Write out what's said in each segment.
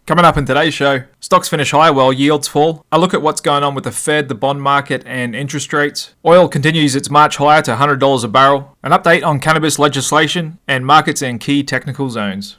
Coming up in today's show, stocks finish higher while yields fall. I look at what's going on with the Fed, the bond market, and interest rates. Oil continues its march higher to $100 a barrel. An update on cannabis legislation and markets in key technical zones.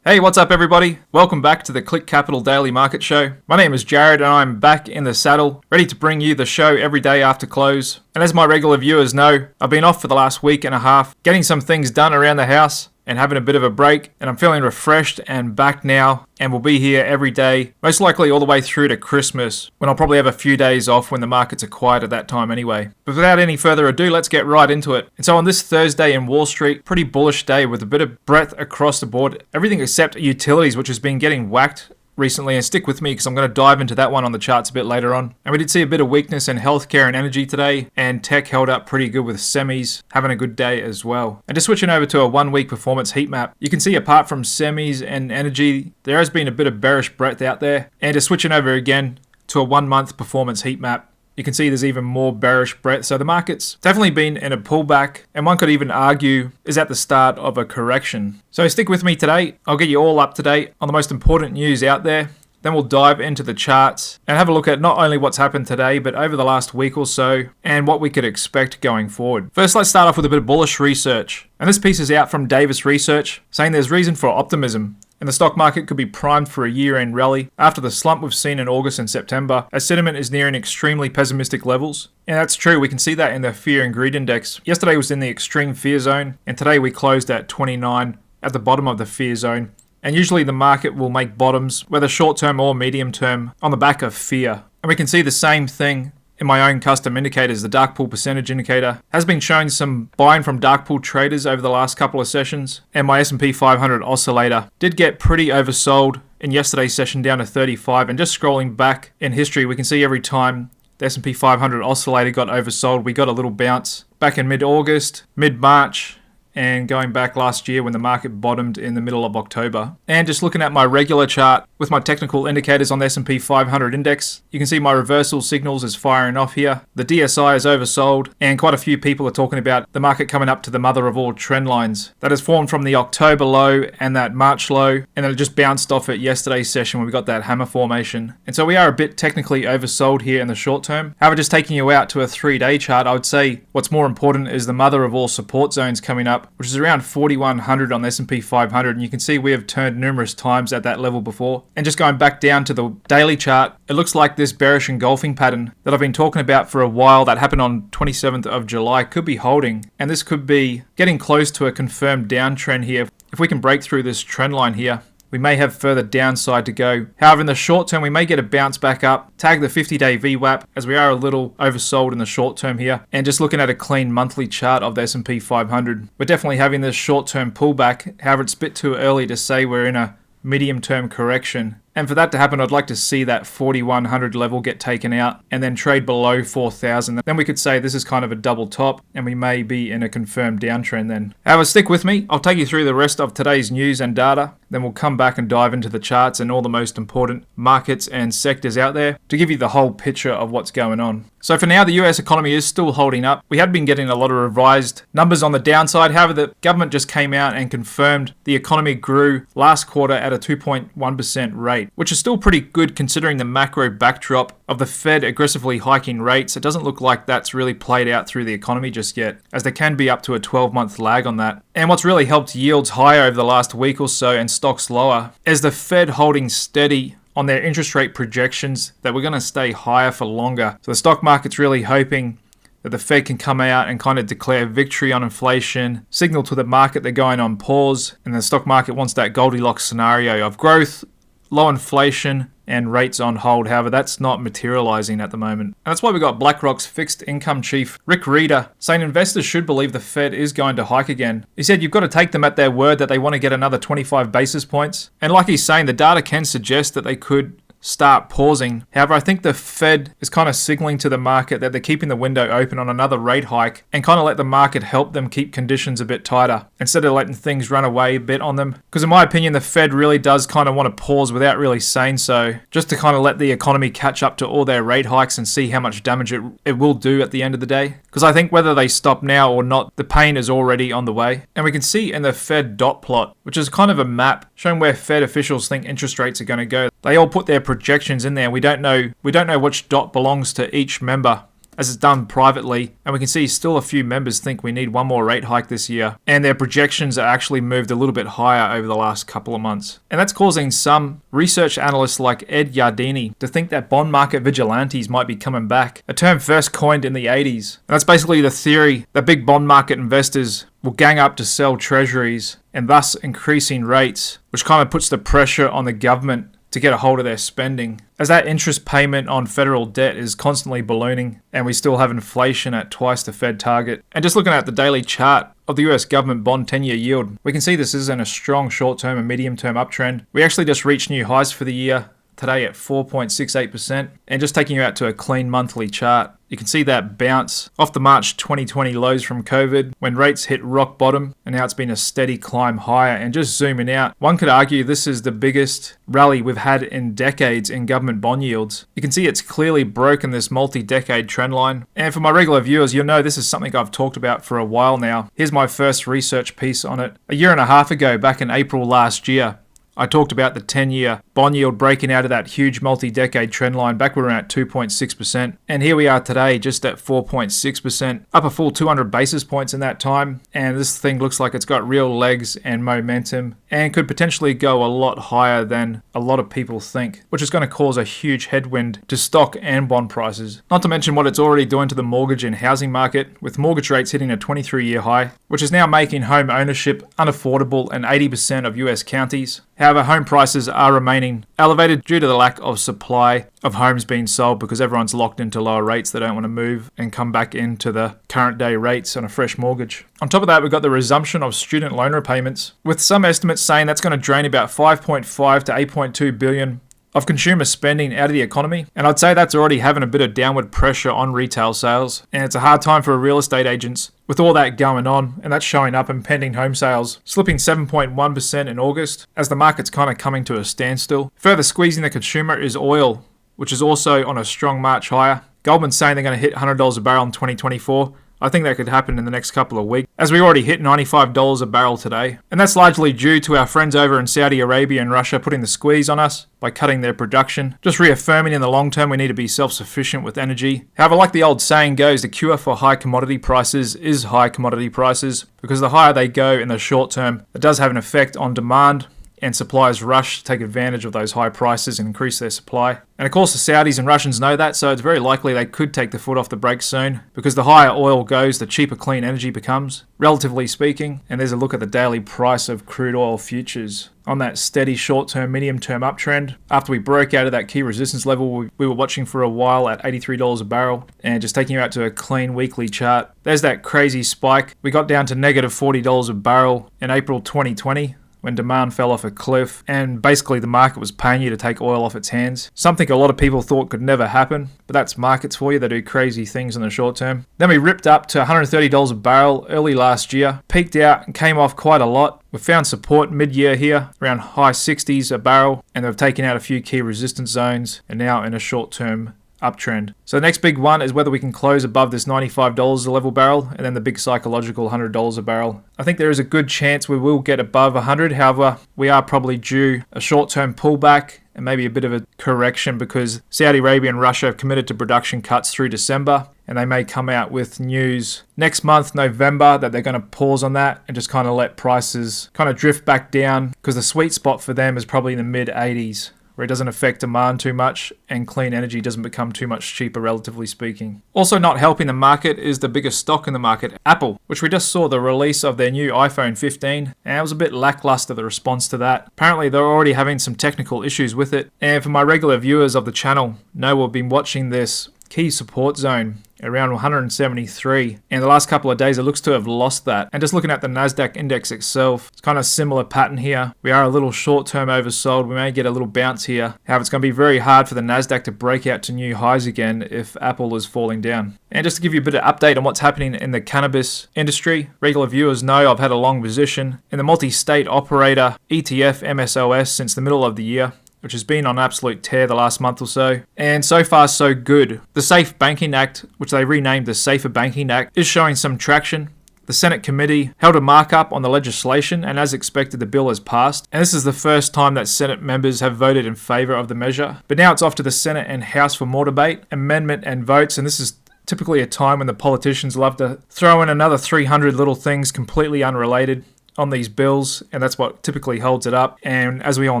Hey, what's up everybody? Welcome back to the Click Capital Daily Market Show. My name is Jared and I'm back in the saddle, ready to bring you the show every day after close. And as my regular viewers know, I've been off for the last week and a half, getting some things done around the house and having a bit of a break, and I'm feeling refreshed and back now, and we'll be here every day, most likely all the way through to Christmas, when I'll probably have a few days off when the markets are quiet at that time anyway. But without any further ado, let's get right into it. And so on this Thursday in Wall Street, pretty bullish day with a bit of breadth across the board, everything except utilities, which has been getting whacked recently, and stick with me because I'm going to dive into that one on the charts a bit later on. And we did see a bit of weakness in healthcare and energy today, and tech held up pretty good with semis having a good day as well. And just switching over to a 1 week performance heat map, you can see apart from semis and energy, there has been a bit of bearish breadth out there. And just switching over again to a 1 month performance heat map, you can see there's even more bearish breadth. So the market's definitely been in a pullback, and one could even argue is at the start of a correction. So stick with me today. I'll get you all up to date on the most important news out there. Then we'll dive into the charts and have a look at not only what's happened today, but over the last week or so, and what we could expect going forward. First, let's start off with a bit of bullish research. And this piece is out from Davis Research, saying there's reason for optimism, and the stock market could be primed for a year-end rally after the slump we've seen in August and September, as sentiment is nearing extremely pessimistic levels. And that's true, we can see that in the fear and greed index. Yesterday was in the extreme fear zone, and today we closed at 29 at the bottom of the fear zone. And usually the market will make bottoms, whether short-term or medium-term, on the back of fear. And we can see the same thing in my own custom indicators. The dark pool percentage indicator has been showing some buying from dark pool traders over the last couple of sessions, and my S&P 500 oscillator did get pretty oversold in yesterday's session down to 35. And just scrolling back in history, we can see every time the S&P 500 oscillator got oversold, we got a little bounce back in mid-August, mid-March, and going back last year when the market bottomed in the middle of October. And just looking at my regular chart with my technical indicators on the S&P 500 index, you can see my reversal signals is firing off here. The DSI is oversold, and quite a few people are talking about the market coming up to the Mother of All Trendlines that has formed from the October low and that March low, and then it just bounced off at yesterday's session when we got that hammer formation. And so we are a bit technically oversold here in the short term. However, just taking you out to a 3-day chart, I would say what's more important is the Mother of All support zones coming up, which is around 4,100 on the S&P 500, and you can see we have turned numerous times at that level before. And just going back down to the daily chart, it looks like this bearish engulfing pattern that I've been talking about for a while that happened on 27th of July could be holding, and this could be getting close to a confirmed downtrend here. If we can break through this trend line here, we may have further downside to go. However, in the short term, we may get a bounce back up, tag the 50-day VWAP, as we are a little oversold in the short term here. And just looking at a clean monthly chart of the S&P 500, we're definitely having this short-term pullback. However, it's a bit too early to say we're in a medium-term correction. And for that to happen, I'd like to see that 4,100 level get taken out and then trade below 4,000. Then we could say this is kind of a double top and we may be in a confirmed downtrend then. However, stick with me. I'll take you through the rest of today's news and data. Then we'll come back and dive into the charts and all the most important markets and sectors out there to give you the whole picture of what's going on. So for now, the US economy is still holding up. We had been getting a lot of revised numbers on the downside. However, the government just came out and confirmed the economy grew last quarter at a 2.1% rate, which is still pretty good considering the macro backdrop of the Fed aggressively hiking rates. It doesn't look like that's really played out through the economy just yet, as there can be up to a 12-month lag on that. And what's really helped yields higher over the last week or so and stocks lower is the Fed holding steady on their interest rate projections that we're going to stay higher for longer. So the stock market's really hoping that the Fed can come out and kind of declare victory on inflation, signal to the market they're going on pause, and the stock market wants that Goldilocks scenario of growth, low inflation, and rates on hold. However, that's not materializing at the moment. And that's why we got BlackRock's fixed income chief, Rick Rieder, saying investors should believe the Fed is going to hike again. He said you've got to take them at their word that they want to get another 25 basis points. And like he's saying, the data can suggest that they could start pausing. However, I think the Fed is kind of signaling to the market that they're keeping the window open on another rate hike and kind of let the market help them keep conditions a bit tighter instead of letting things run away a bit on them. Because in my opinion, the Fed really does kind of want to pause without really saying so, just to kind of let the economy catch up to all their rate hikes and see how much damage it will do at the end of the day. Because I think whether they stop now or not, the pain is already on the way. And we can see in the Fed dot plot, which is kind of a map showing where Fed officials think interest rates are going to go. They all put their projections in there. We don't know which dot belongs to each member, as it's done privately, and we can see still a few members think we need one more rate hike this year, and their projections are actually moved a little bit higher over the last couple of months. And that's causing some research analysts like Ed Yardeni to think that bond market vigilantes might be coming back, a term first coined in the 80s. And that's basically the theory that big bond market investors will gang up to sell treasuries and thus increasing rates, which kind of puts the pressure on the government to get a hold of their spending, as that interest payment on federal debt is constantly ballooning and we still have inflation at twice the Fed target. And just looking at the daily chart of the US government bond 10-year yield, we can see this is in a strong short-term and medium-term uptrend. We actually just reached new highs for the year today at 4.68%, and just taking you out to a clean monthly chart, you can see that bounce off the March 2020 lows from COVID when rates hit rock bottom, and now it's been a steady climb higher. And just zooming out, one could argue this is the biggest rally we've had in decades in government bond yields. You can see it's clearly broken this multi-decade trend line. And for my regular viewers, you'll know this is something I've talked about for a while now. Here's my first research piece on it. A year and a half ago, back in April last year, I talked about the 10-year bond yield breaking out of that huge multi-decade trend line back when we were at 2.6%. And here we are today just at 4.6%, up a full 200 basis points in that time. And this thing looks like it's got real legs and momentum and could potentially go a lot higher than a lot of people think, which is going to cause a huge headwind to stock and bond prices. Not to mention what it's already doing to the mortgage and housing market, with mortgage rates hitting a 23-year high, which is now making home ownership unaffordable in 80% of US counties. However, home prices are remaining elevated due to the lack of supply of homes being sold because everyone's locked into lower rates. They don't want to move and come back into the current day rates on a fresh mortgage. On top of that, we've got the resumption of student loan repayments, with some estimates saying that's going to drain about 5.5 to 8.2 billion of consumer spending out of the economy. And I'd say that's already having a bit of downward pressure on retail sales. And it's a hard time for real estate agents with all that going on, and that's showing up in pending home sales, slipping 7.1% in August as the market's kind of coming to a standstill. Further squeezing the consumer is oil, which is also on a strong march higher. Goldman's saying they're going to hit $100 a barrel in 2024. I think that could happen in the next couple of weeks, as we already hit $95 a barrel today. And that's largely due to our friends over in Saudi Arabia and Russia putting the squeeze on us by cutting their production, just reaffirming in the long term we need to be self-sufficient with energy. However, like the old saying goes, the cure for high commodity prices is high commodity prices, because the higher they go in the short term, it does have an effect on demand, and suppliers rush to take advantage of those high prices and increase their supply. And of course the Saudis and Russians know that, so it's very likely they could take the foot off the brake soon, because the higher oil goes, the cheaper clean energy becomes, relatively speaking. And there's a look at the daily price of crude oil futures on that steady short-term, medium-term uptrend. After we broke out of that key resistance level we were watching for a while at $83 a barrel, and just taking you out to a clean weekly chart, there's that crazy spike. We got down to negative $40 a barrel in April 2020. When demand fell off a cliff and basically the market was paying you to take oil off its hands. Something a lot of people thought could never happen, but that's markets for you. They do crazy things in the short term. Then we ripped up to $130 a barrel early last year, peaked out and came off quite a lot. We've found support mid-year here, around high 60s a barrel, and they've taken out a few key resistance zones and now in a short-term uptrend. So the next big one is whether we can close above this $95 a level barrel, and then the big psychological $100 a barrel. I think there is a good chance we will get above 100. However, we are probably due a short-term pullback and maybe a bit of a correction, because Saudi Arabia and Russia have committed to production cuts through December, and they may come out with news next month, November, that they're going to pause on that and just kind of let prices kind of drift back down, because the sweet spot for them is probably in the mid-80s. Where it doesn't affect demand too much and clean energy doesn't become too much cheaper, relatively speaking. Also not helping the market is the biggest stock in the market, Apple, which we just saw the release of their new iPhone 15, and it was a bit lackluster, the response to that. Apparently they're already having some technical issues with it, and for my regular viewers of the channel, know we've been watching this key support zone around 173, and the last couple of days it looks to have lost that. And just looking at the Nasdaq index itself, it's kind of a similar pattern here. We are a little short-term oversold. We may get a little bounce here. However, it's going to be very hard for the Nasdaq to break out to new highs again if Apple is falling down. And just to give you a bit of update on what's happening in the cannabis industry, regular viewers know I've had a long position in the multi-state operator ETF MSOS since the middle of the year, which has been on absolute tear the last month or so. And so far, so good. The Safe Banking Act, which they renamed the Safer Banking Act, is showing some traction. The Senate committee held a markup on the legislation, and as expected, the bill has passed. And this is the first time that Senate members have voted in favor of the measure. But now it's off to the Senate and House for more debate, amendment, and votes. And this is typically a time when the politicians love to throw in another 300 little things completely unrelated on these bills, and that's what typically holds it up. And as we all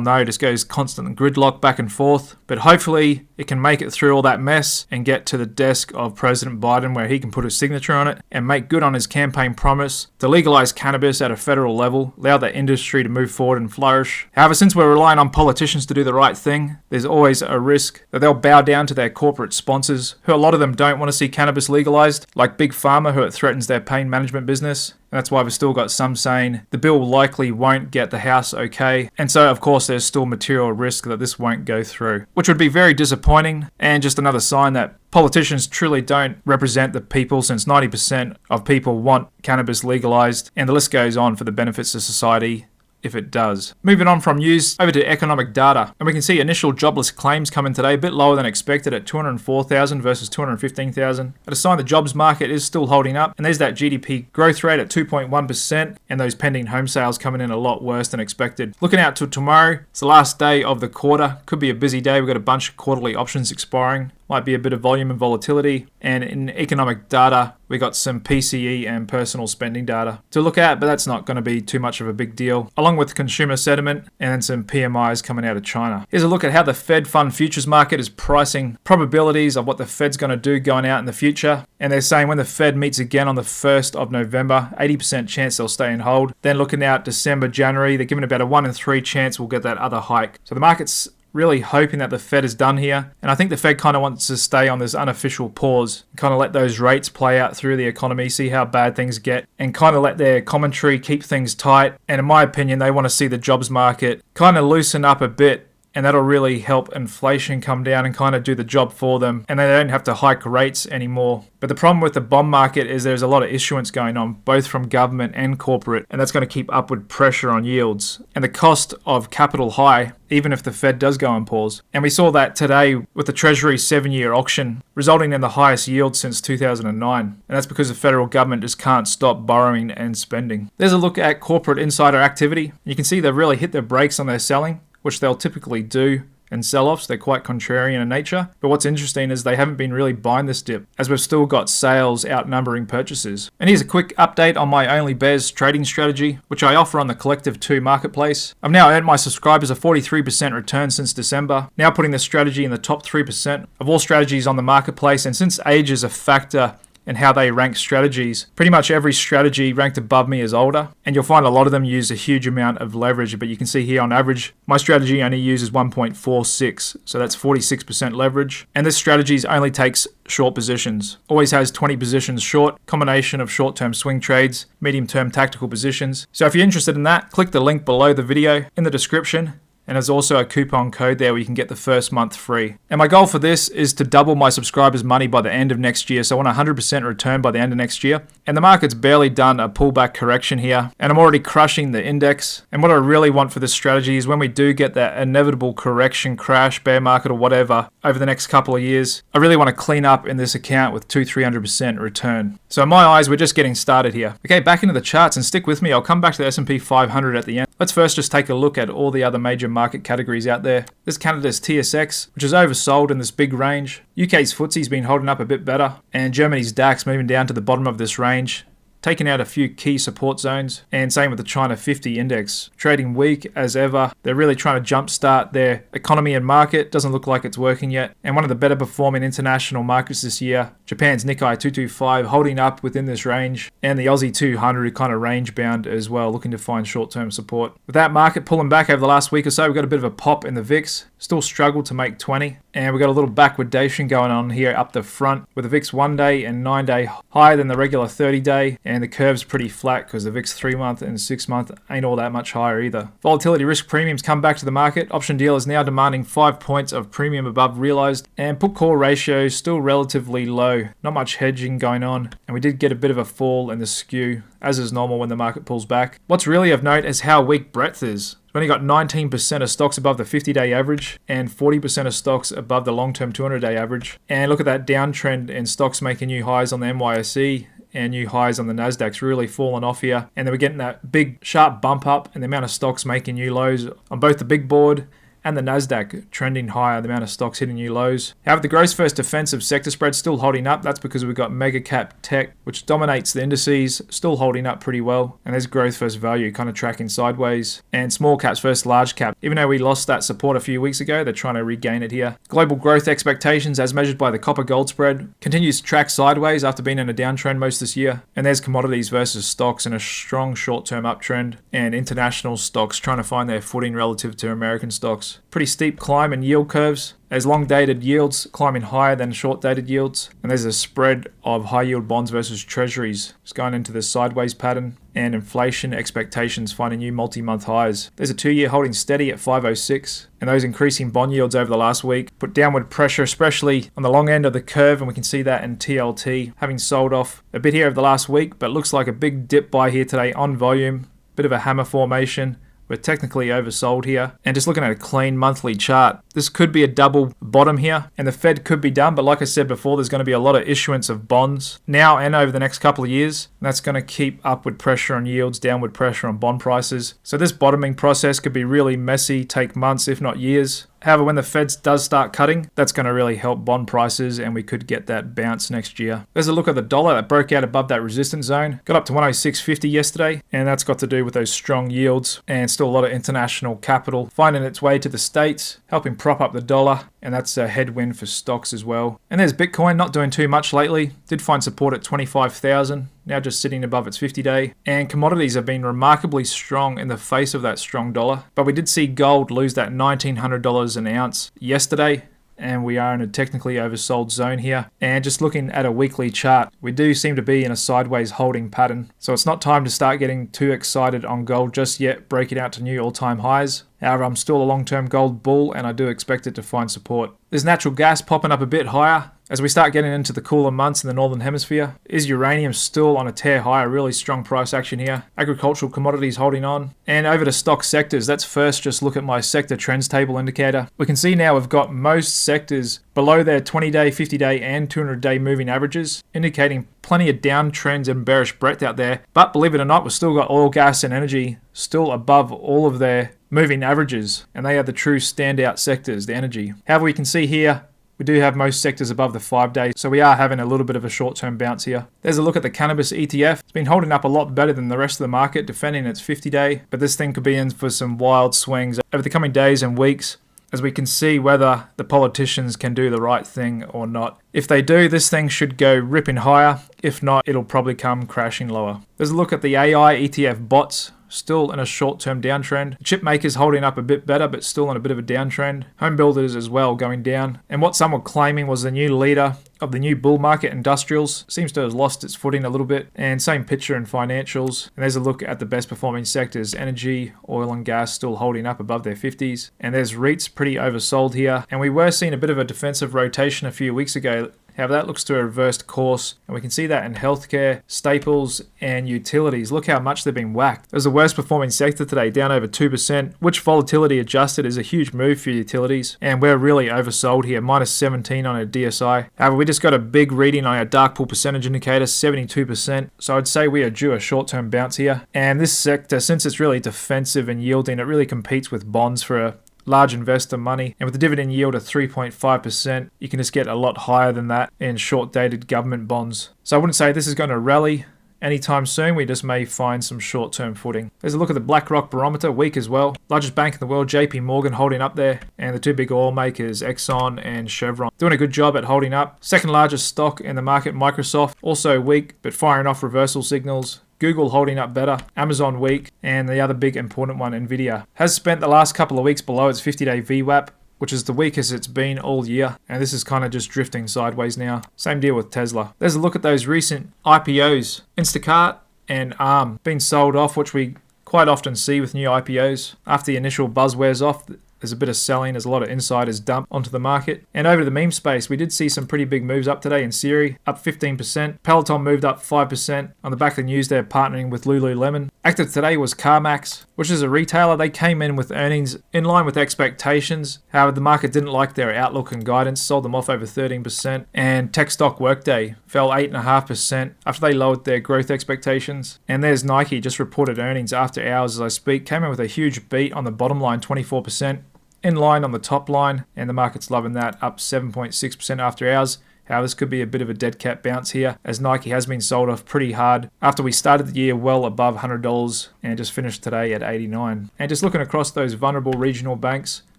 know, this goes constant gridlock back and forth, but hopefully it can make it through all that mess and get to the desk of President Biden where he can put his signature on it and make good on his campaign promise to legalize cannabis at a federal level, allow the industry to move forward and flourish. However, since we're relying on politicians to do the right thing, there's always a risk that they'll bow down to their corporate sponsors, who a lot of them don't want to see cannabis legalized, like Big Pharma, who it threatens their pain management business. And that's why we've still got some saying the bill likely won't get the House okay. And so, of course, there's still material risk that this won't go through, which would be very disappointing and just another sign that politicians truly don't represent the people, since 90% of people want cannabis legalized, and the list goes on for the benefits to society if it does. Moving on from news over to economic data, and we can see initial jobless claims come in today, a bit lower than expected at 204,000 versus 215,000. At a sign the jobs market is still holding up, and there's that GDP growth rate at 2.1%, and those pending home sales coming in a lot worse than expected. Looking out to tomorrow, it's the last day of the quarter. Could be a busy day. We've got a bunch of quarterly options expiring. Might be a bit of volume and volatility. And in economic data, we got some PCE and personal spending data to look at, but that's not going to be too much of a big deal, along with consumer sentiment and then some PMIs coming out of China. Here's a look at how the Fed fund futures market is pricing probabilities of what the Fed's going to do going out in the future. And they're saying when the Fed meets again on the 1st of November, 80% chance they'll stay and hold. Then looking out December, January, they're giving about a 1 in 3 chance we'll get that other hike. So the market's really hoping that the Fed is done here. And I think the Fed kind of wants to stay on this unofficial pause, kind of let those rates play out through the economy, see how bad things get, and kind of let their commentary keep things tight. And in my opinion, they want to see the jobs market kind of loosen up a bit, and that'll really help inflation come down and kind of do the job for them, and they don't have to hike rates anymore. But the problem with the bond market is there's a lot of issuance going on, both from government and corporate, and that's going to keep upward pressure on yields. And the cost of capital high, even if the Fed does go on pause. And we saw that today with the Treasury 7-year auction, resulting in the highest yield since 2009. And that's because the federal government just can't stop borrowing and spending. There's a look at corporate insider activity. You can see they've really hit their brakes on their selling, which they'll typically do in sell-offs. They're quite contrarian in nature. But what's interesting is they haven't been really buying this dip, as we've still got sales outnumbering purchases. And here's a quick update on my Only Bears trading strategy, which I offer on the Collective 2 marketplace. I've now earned my subscribers a 43% return since December, now putting this strategy in the top 3% of all strategies on the marketplace. And since age is a factor and how they rank strategies, pretty much every strategy ranked above me is older, and you'll find a lot of them use a huge amount of leverage. But you can see here on average, my strategy only uses 1.46, so that's 46% leverage. And this strategy only takes short positions, always has 20 positions short, combination of short-term swing trades, medium-term tactical positions. So if you're interested in that, click the link below the video in the description. And there's also a coupon code there where you can get the first month free. And my goal for this is to double my subscribers' money by the end of next year. So I want 100% return by the end of next year. And the market's barely done a pullback correction here. And I'm already crushing the index. And what I really want for this strategy is when we do get that inevitable correction, crash, bear market or whatever over the next couple of years, I really want to clean up in this account with 200-300% return. So in my eyes, we're just getting started here. Okay, back into the charts and stick with me. I'll come back to the S&P 500 at the end. Let's first just take a look at all the other major market categories out there. There's Canada's TSX, which is oversold in this big range. UK's FTSE's been holding up a bit better, and Germany's DAX moving down to the bottom of this range, taking out a few key support zones, and same with the China 50 index. Trading weak as ever. They're really trying to jumpstart their economy and market. Doesn't look like it's working yet. And one of the better performing international markets this year, Japan's Nikkei 225 holding up within this range, and the Aussie 200 kind of range bound as well, looking to find short-term support. With that market pulling back over the last week or so, we've got a bit of a pop in the VIX. still struggled to make 20. And we've got a little backwardation going on here up the front with the VIX 1-day and 9-day higher than the regular 30-day. And the curve's pretty flat because the VIX 3-month and 6-month ain't all that much higher either. Volatility risk premiums come back to the market. Option dealers now demanding 5 points of premium above realized. And put call ratio still relatively low. Not much hedging going on. And we did get a bit of a fall in the skew, as is normal when the market pulls back. What's really of note is how weak breadth is. We've only got 19% of stocks above the 50-day average and 40% of stocks above the long-term 200-day average. And look at that downtrend in stocks making new highs on the NYSE and new highs on the Nasdaq's really fallen off here. And then we're getting that big sharp bump up in the amount of stocks making new lows on both the big board and the Nasdaq trending higher, the amount of stocks hitting new lows. However, the gross first defensive sector spread still holding up. That's because we've got mega cap tech, which dominates the indices, still holding up pretty well. And there's growth versus value kind of tracking sideways. And small caps versus large cap. Even though we lost that support a few weeks ago, they're trying to regain it here. Global growth expectations as measured by the copper gold spread continues to track sideways after being in a downtrend most this year. And there's commodities versus stocks in a strong short-term uptrend. And international stocks trying to find their footing relative to American stocks. Pretty steep climb in yield curves. There's long-dated yields climbing higher than short-dated yields. And there's a spread of high-yield bonds versus treasuries. It's going into the sideways pattern. And inflation expectations finding new multi-month highs. There's a 2-year holding steady at 506. And those increasing bond yields over the last week put downward pressure, especially on the long end of the curve. And we can see that in TLT having sold off a bit here over the last week. But looks like a big dip buy here today on volume. Bit of a hammer formation. We're technically oversold here. And just looking at a clean monthly chart, this could be a double bottom here. And the Fed could be done. But like I said before, there's going to be a lot of issuance of bonds now and over the next couple of years. And that's going to keep upward pressure on yields, downward pressure on bond prices. So this bottoming process could be really messy, take months, if not years. However, when the Fed does start cutting, that's going to really help bond prices and we could get that bounce next year. There's a look at the dollar that broke out above that resistance zone. Got up to 106.50 yesterday, and that's got to do with those strong yields and still a lot of international capital finding its way to the States, helping prop up the dollar, and that's a headwind for stocks as well. And there's Bitcoin not doing too much lately. Did find support at 25,000. Now just sitting above its 50-day. And commodities have been remarkably strong in the face of that strong dollar. But we did see gold lose that $1,900 an ounce yesterday. And we are in a technically oversold zone here. And just looking at a weekly chart, we do seem to be in a sideways holding pattern. So it's not time to start getting too excited on gold just yet, breaking out to new all-time highs. However, I'm still a long-term gold bull and I do expect it to find support. There's natural gas popping up a bit higher as we start getting into the cooler months in the northern hemisphere. Is uranium still on a tear higher? Really strong price action here. Agricultural commodities holding on. And over to stock sectors. Let's first just look at my sector trends table indicator. We can see now we've got most sectors below their 20-day, 50-day and 200-day moving averages, indicating plenty of downtrends and bearish breadth out there. But believe it or not, we've still got oil, gas and energy still above all of their moving averages, and they are the true standout sectors, the energy. However, we can see here we do have most sectors above the 5-day, so we are having a little bit of a short-term bounce here. There's a look at the Cannabis ETF. It's been holding up a lot better than the rest of the market, defending its 50-day, but this thing could be in for some wild swings over the coming days and weeks, as we can see whether the politicians can do the right thing or not. If they do, this thing should go ripping higher. If not, it'll probably come crashing lower. There's a look at the AI ETF bots. Still in a short-term downtrend. Chip makers holding up a bit better, but still in a bit of a downtrend. Home builders as well going down. And what some were claiming was the new leader of the new bull market, industrials, seems to have lost its footing a little bit. And same picture in financials. And there's a look at the best performing sectors. Energy, oil and gas still holding up above their 50s. And there's REITs pretty oversold here. And we were seeing a bit of a defensive rotation a few weeks ago. However, that looks to have reversed course, and we can see that in healthcare, staples, and utilities. Look how much they've been whacked. It was the worst performing sector today, down over 2%, which volatility adjusted is a huge move for utilities, and we're really oversold here, minus 17 on our DSI. However, we just got a big reading on our dark pool percentage indicator, 72%, so I'd say we are due a short-term bounce here. And this sector, since it's really defensive and yielding, it really competes with bonds for a large investor money, and with a dividend yield of 3.5%, you can just get a lot higher than that in short-dated government bonds. So I wouldn't say this is going to rally anytime soon. We just may find some short-term footing. There's a look at the BlackRock barometer, weak as well. Largest bank in the world, JP Morgan, holding up there, and the two big oil makers, Exxon and Chevron, doing a good job at holding up. Second largest stock in the market, Microsoft, also weak, but firing off reversal signals. Google holding up better, Amazon weak, and the other big important one, NVDA, has spent the last couple of weeks below its 50-day VWAP, which is the weakest it's been all year, and this is kind of just drifting sideways now. Same deal with Tesla. There's a look at those recent IPOs. Instacart and ARM being sold off, which we quite often see with new IPOs. After the initial buzz wears off, there's a bit of selling, there's a lot of insiders dump onto the market. And over to the meme space, we did see some pretty big moves up today in Siri, up 15%. Peloton moved up 5%. On the back of the news, they're partnering with Lululemon. Active today was CarMax, which is a retailer. They came in with earnings in line with expectations. However, the market didn't like their outlook and guidance, sold them off over 13%. And tech stock Workday fell 8.5% after they lowered their growth expectations. And there's Nike, just reported earnings after hours as I speak, came in with a huge beat on the bottom line, 24%. In line on the top line, and the market's loving that, up 7.6% after hours. However, this could be a bit of a dead cat bounce here, as Nike has been sold off pretty hard after we started the year well above $100 and just finished today at $89. And just looking across those vulnerable regional banks,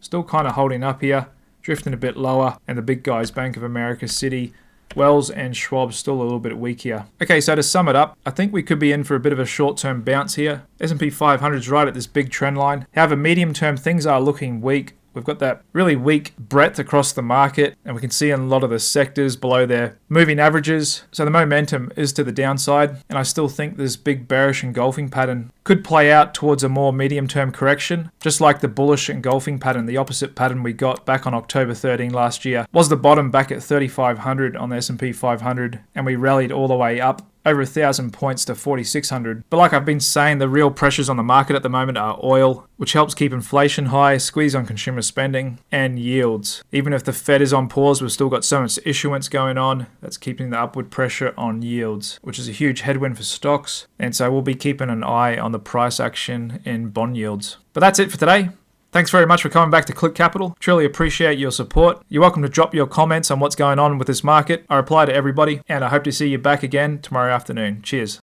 still kind of holding up here, drifting a bit lower, and the big guys, Bank of America, Citi, Wells and Schwab still a little bit weak here. Okay, so to sum it up, I think we could be in for a bit of a short-term bounce here. S&P 500's right at this big trend line. However, medium-term things are looking weak. We've got that really weak breadth across the market, and we can see in a lot of the sectors below their moving averages. So the momentum is to the downside, and I still think this big bearish engulfing pattern could play out towards a more medium-term correction, just like the bullish engulfing pattern, the opposite pattern we got back on October 13 last year. Was the bottom back at 3,500 on the S&P 500, and we rallied all the way up over 1,000 points to 4,600. But like I've been saying, the real pressures on the market at the moment are oil, which helps keep inflation high, squeeze on consumer spending, and yields. Even if the Fed is on pause, we've still got so much issuance going on that's keeping the upward pressure on yields, which is a huge headwind for stocks. And so we'll be keeping an eye on the price action in bond yields. But that's it for today. Thanks very much for coming back to Click Capital. Truly appreciate your support. You're welcome to drop your comments on what's going on with this market. I reply to everybody, and I hope to see you back again tomorrow afternoon. Cheers.